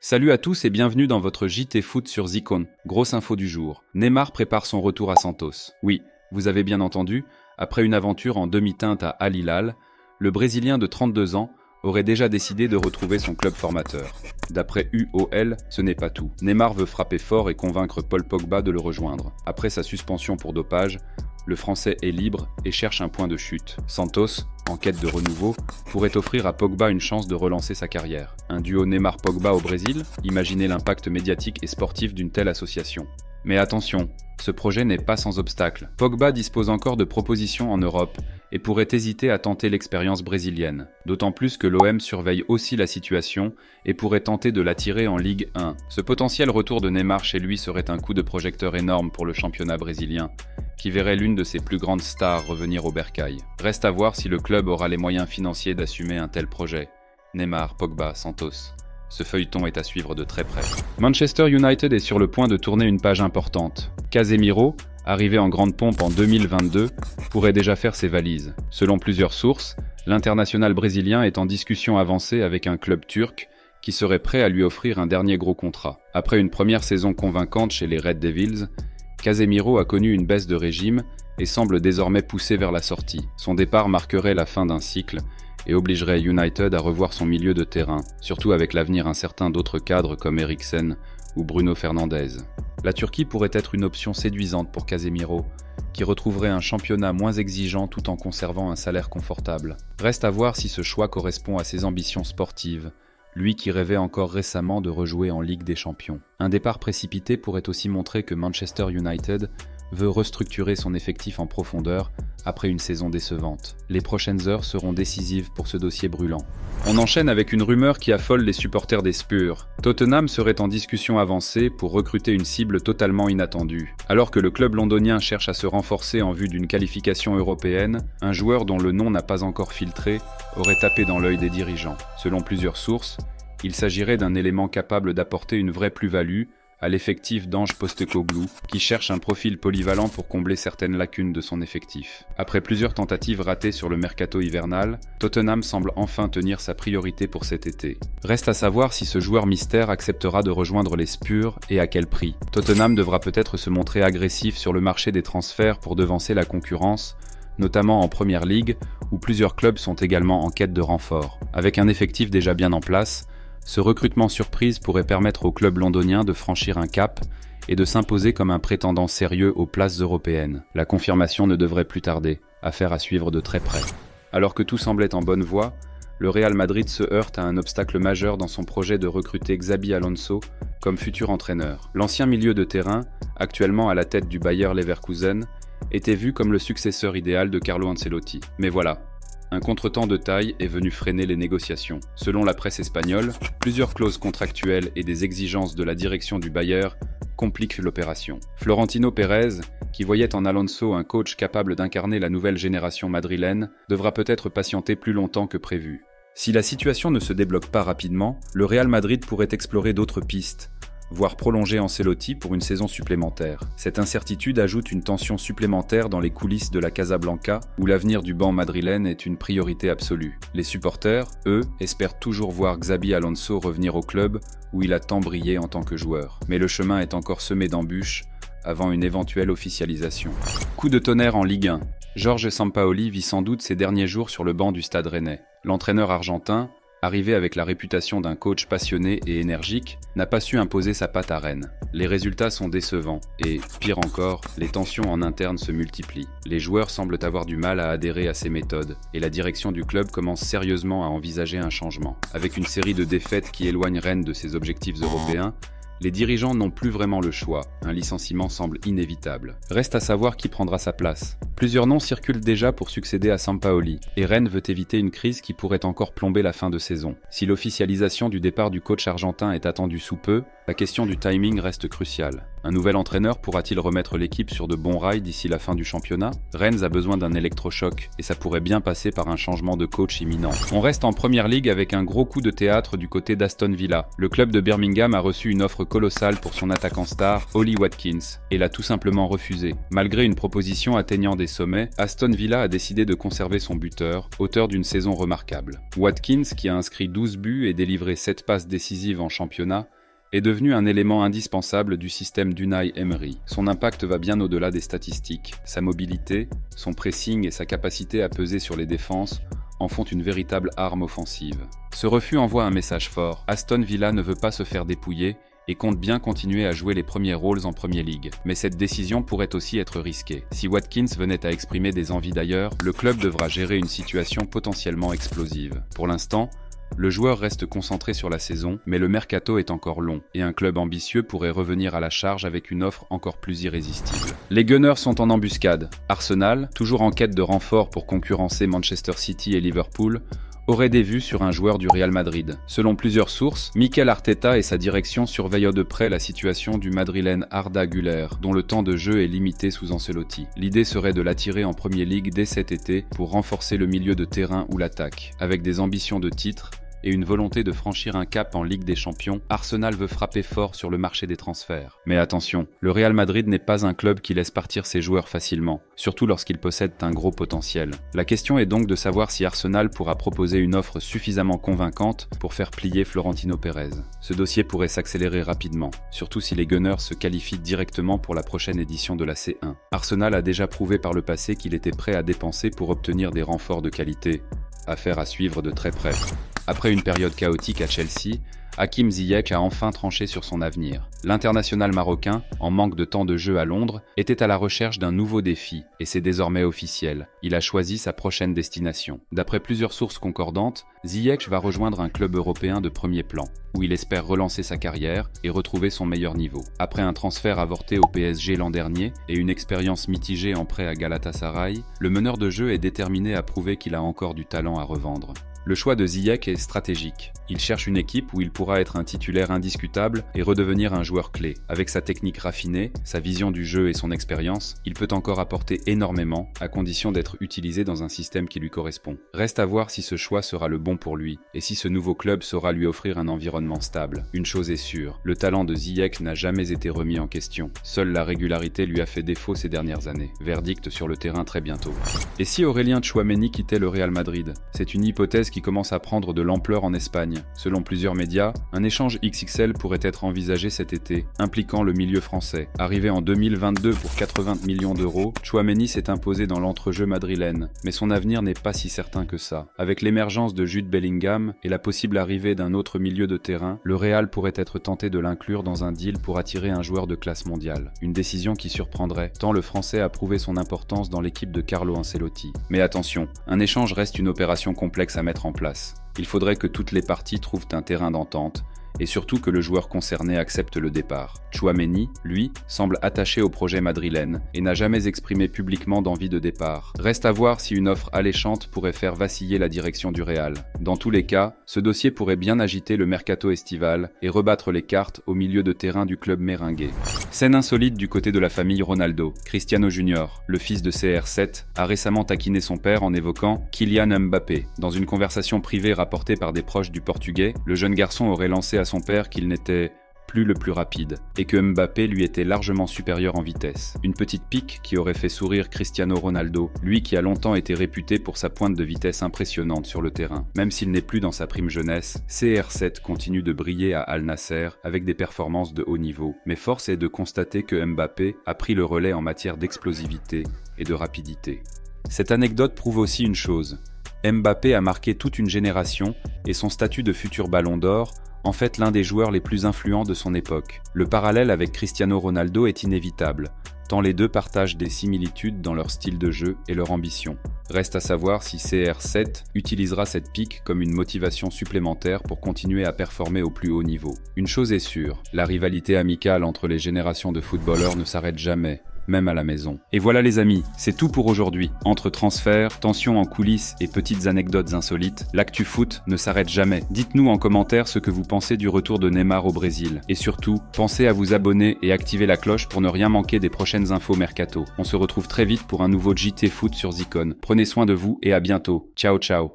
Salut à tous et bienvenue dans votre JT Foot sur Zikon. Grosse info du jour. Neymar prépare son retour à Santos. Oui, vous avez bien entendu, après une aventure en demi-teinte à Al Hilal, le Brésilien de 32 ans aurait déjà décidé de retrouver son club formateur. D'après UOL, ce n'est pas tout. Neymar veut frapper fort et convaincre Paul Pogba de le rejoindre. Après sa suspension pour dopage, le Français est libre et cherche un point de chute. Santos, en quête de renouveau, pourrait offrir à Pogba une chance de relancer sa carrière. Un duo Neymar-Pogba au Brésil? Imaginez l'impact médiatique et sportif d'une telle association. Mais attention, ce projet n'est pas sans obstacle. Pogba dispose encore de propositions en Europe et pourrait hésiter à tenter l'expérience brésilienne. D'autant plus que l'OM surveille aussi la situation et pourrait tenter de l'attirer en Ligue 1. Ce potentiel retour de Neymar chez lui serait un coup de projecteur énorme pour le championnat brésilien, qui verrait l'une de ses plus grandes stars revenir au bercail. Reste à voir si le club aura les moyens financiers d'assumer un tel projet. Neymar, Pogba, Santos. Ce feuilleton est à suivre de très près. Manchester United est sur le point de tourner une page importante. Casemiro, arrivé en grande pompe en 2022, pourrait déjà faire ses valises. Selon plusieurs sources, l'international brésilien est en discussion avancée avec un club turc qui serait prêt à lui offrir un dernier gros contrat. Après une première saison convaincante chez les Red Devils, Casemiro a connu une baisse de régime et semble désormais poussé vers la sortie. Son départ marquerait la fin d'un cycle et obligerait United à revoir son milieu de terrain, surtout avec l'avenir incertain d'autres cadres comme Eriksen ou Bruno Fernandes. La Turquie pourrait être une option séduisante pour Casemiro, qui retrouverait un championnat moins exigeant tout en conservant un salaire confortable. Reste à voir si ce choix correspond à ses ambitions sportives, lui qui rêvait encore récemment de rejouer en Ligue des Champions. Un départ précipité pourrait aussi montrer que Manchester United veut restructurer son effectif en profondeur après une saison décevante. Les prochaines heures seront décisives pour ce dossier brûlant. On enchaîne avec une rumeur qui affole les supporters des Spurs. Tottenham serait en discussion avancée pour recruter une cible totalement inattendue. Alors que le club londonien cherche à se renforcer en vue d'une qualification européenne, un joueur dont le nom n'a pas encore filtré aurait tapé dans l'œil des dirigeants. Selon plusieurs sources, il s'agirait d'un élément capable d'apporter une vraie plus-value à l'effectif d'Ange Postecoglou, qui cherche un profil polyvalent pour combler certaines lacunes de son effectif. Après plusieurs tentatives ratées sur le mercato hivernal, Tottenham semble enfin tenir sa priorité pour cet été. Reste à savoir si ce joueur mystère acceptera de rejoindre les Spurs et à quel prix. Tottenham devra peut-être se montrer agressif sur le marché des transferts pour devancer la concurrence, notamment en Première Ligue, où plusieurs clubs sont également en quête de renfort. Avec un effectif déjà bien en place, ce recrutement surprise pourrait permettre au club londonien de franchir un cap et de s'imposer comme un prétendant sérieux aux places européennes. La confirmation ne devrait plus tarder, affaire à suivre de très près. Alors que tout semblait en bonne voie, le Real Madrid se heurte à un obstacle majeur dans son projet de recruter Xabi Alonso comme futur entraîneur. L'ancien milieu de terrain, actuellement à la tête du Bayer Leverkusen, était vu comme le successeur idéal de Carlo Ancelotti. Mais voilà, un contretemps de taille est venu freiner les négociations. Selon la presse espagnole, plusieurs clauses contractuelles et des exigences de la direction du Bayer compliquent l'opération. Florentino Pérez, qui voyait en Alonso un coach capable d'incarner la nouvelle génération madrilène, devra peut-être patienter plus longtemps que prévu. Si la situation ne se débloque pas rapidement, le Real Madrid pourrait explorer d'autres pistes, voire prolonger Ancelotti pour une saison supplémentaire. Cette incertitude ajoute une tension supplémentaire dans les coulisses de la Casablanca, où l'avenir du banc madrilène est une priorité absolue. Les supporters, eux, espèrent toujours voir Xabi Alonso revenir au club, où il a tant brillé en tant que joueur. Mais le chemin est encore semé d'embûches, avant une éventuelle officialisation. Coup de tonnerre en Ligue 1. Jorge Sampaoli vit sans doute ses derniers jours sur le banc du Stade Rennais. L'entraîneur argentin, arrivé avec la réputation d'un coach passionné et énergique, n'a pas su imposer sa patte à Rennes. Les résultats sont décevants et, pire encore, les tensions en interne se multiplient. Les joueurs semblent avoir du mal à adhérer à ses méthodes et la direction du club commence sérieusement à envisager un changement. Avec une série de défaites qui éloignent Rennes de ses objectifs européens, les dirigeants n'ont plus vraiment le choix, un licenciement semble inévitable. Reste à savoir qui prendra sa place. Plusieurs noms circulent déjà pour succéder à Sampaoli, et Rennes veut éviter une crise qui pourrait encore plomber la fin de saison. Si l'officialisation du départ du coach argentin est attendue sous peu, la question du timing reste cruciale. Un nouvel entraîneur pourra-t-il remettre l'équipe sur de bons rails d'ici la fin du championnat? Rennes a besoin d'un électrochoc et ça pourrait bien passer par un changement de coach imminent. On reste en Première Ligue avec un gros coup de théâtre du côté d'Aston Villa. Le club de Birmingham a reçu une offre colossale pour son attaquant star, Ollie Watkins, et l'a tout simplement refusé. Malgré une proposition atteignant des sommets, Aston Villa a décidé de conserver son buteur, auteur d'une saison remarquable. Watkins, qui a inscrit 12 buts et délivré 7 passes décisives en championnat, est devenu un élément indispensable du système d'Unai Emery. Son impact va bien au-delà des statistiques. Sa mobilité, son pressing et sa capacité à peser sur les défenses en font une véritable arme offensive. Ce refus envoie un message fort. Aston Villa ne veut pas se faire dépouiller et compte bien continuer à jouer les premiers rôles en Premier League. Mais cette décision pourrait aussi être risquée. Si Watkins venait à exprimer des envies d'ailleurs, le club devra gérer une situation potentiellement explosive. Pour l'instant, le joueur reste concentré sur la saison, mais le mercato est encore long, et un club ambitieux pourrait revenir à la charge avec une offre encore plus irrésistible. Les Gunners sont en embuscade. Arsenal, toujours en quête de renfort pour concurrencer Manchester City et Liverpool, aurait des vues sur un joueur du Real Madrid. Selon plusieurs sources, Mikel Arteta et sa direction surveillent de près la situation du Madrilène Arda Güler, dont le temps de jeu est limité sous Ancelotti. L'idée serait de l'attirer en Premier League dès cet été pour renforcer le milieu de terrain ou l'attaque. Avec des ambitions de titre et une volonté de franchir un cap en Ligue des Champions, Arsenal veut frapper fort sur le marché des transferts. Mais attention, le Real Madrid n'est pas un club qui laisse partir ses joueurs facilement, surtout lorsqu'ils possèdent un gros potentiel. La question est donc de savoir si Arsenal pourra proposer une offre suffisamment convaincante pour faire plier Florentino Pérez. Ce dossier pourrait s'accélérer rapidement, surtout si les Gunners se qualifient directement pour la prochaine édition de la C1. Arsenal a déjà prouvé par le passé qu'il était prêt à dépenser pour obtenir des renforts de qualité. Affaire à suivre de très près. Après une période chaotique à Chelsea, Hakim Ziyech a enfin tranché sur son avenir. L'international marocain, en manque de temps de jeu à Londres, était à la recherche d'un nouveau défi, et c'est désormais officiel. Il a choisi sa prochaine destination. D'après plusieurs sources concordantes, Ziyech va rejoindre un club européen de premier plan, où il espère relancer sa carrière et retrouver son meilleur niveau. Après un transfert avorté au PSG l'an dernier et une expérience mitigée en prêt à Galatasaray, le meneur de jeu est déterminé à prouver qu'il a encore du talent à revendre. Le choix de Ziyech est stratégique. Il cherche une équipe où il pourra être un titulaire indiscutable et redevenir un joueur clé. Avec sa technique raffinée, sa vision du jeu et son expérience, il peut encore apporter énormément, à condition d'être utilisé dans un système qui lui correspond. Reste à voir si ce choix sera le bon pour lui, et si ce nouveau club saura lui offrir un environnement stable. Une chose est sûre, le talent de Ziyech n'a jamais été remis en question. Seule la régularité lui a fait défaut ces dernières années. Verdict sur le terrain très bientôt. Et si Aurélien Tchouaméni quittait le Real Madrid? C'est une hypothèse qui commence à prendre de l'ampleur en Espagne. Selon plusieurs médias, un échange XXL pourrait être envisagé cet été, impliquant le milieu français. Arrivé en 2022 pour 80 millions d'euros, Tchouaméni s'est imposé dans l'entrejeu madrilène, mais son avenir n'est pas si certain que ça. Avec l'émergence de Jude Bellingham et la possible arrivée d'un autre milieu de terrain, le Real pourrait être tenté de l'inclure dans un deal pour attirer un joueur de classe mondiale. Une décision qui surprendrait, tant le Français a prouvé son importance dans l'équipe de Carlo Ancelotti. Mais attention, un échange reste une opération complexe à mettre en place. Il faudrait que toutes les parties trouvent un terrain d'entente, et surtout que le joueur concerné accepte le départ. Tchouaméni, lui, semble attaché au projet madrilène et n'a jamais exprimé publiquement d'envie de départ. Reste à voir si une offre alléchante pourrait faire vaciller la direction du Real. Dans tous les cas, ce dossier pourrait bien agiter le mercato estival et rebattre les cartes au milieu de terrain du club merengue. Scène insolite du côté de la famille Ronaldo. Cristiano Junior, le fils de CR7, a récemment taquiné son père en évoquant Kylian Mbappé. Dans une conversation privée rapportée par des proches du Portugais, le jeune garçon aurait lancé à son père qu'il n'était plus le plus rapide, et que Mbappé lui était largement supérieur en vitesse. Une petite pique qui aurait fait sourire Cristiano Ronaldo, lui qui a longtemps été réputé pour sa pointe de vitesse impressionnante sur le terrain. Même s'il n'est plus dans sa prime jeunesse, CR7 continue de briller à Al Nasser avec des performances de haut niveau. Mais force est de constater que Mbappé a pris le relais en matière d'explosivité et de rapidité. Cette anecdote prouve aussi une chose. Mbappé a marqué toute une génération et son statut de futur ballon d'or en fait l'un des joueurs les plus influents de son époque. Le parallèle avec Cristiano Ronaldo est inévitable, tant les deux partagent des similitudes dans leur style de jeu et leur ambition. Reste à savoir si CR7 utilisera cette pique comme une motivation supplémentaire pour continuer à performer au plus haut niveau. Une chose est sûre, la rivalité amicale entre les générations de footballeurs ne s'arrête jamais, même à la maison. Et voilà les amis, c'est tout pour aujourd'hui. Entre transferts, tensions en coulisses et petites anecdotes insolites, l'actu foot ne s'arrête jamais. Dites-nous en commentaire ce que vous pensez du retour de Neymar au Brésil. Et surtout, pensez à vous abonner et activer la cloche pour ne rien manquer des prochaines infos mercato. On se retrouve très vite pour un nouveau JT Foot sur Zikon. Prenez soin de vous et à bientôt. Ciao ciao.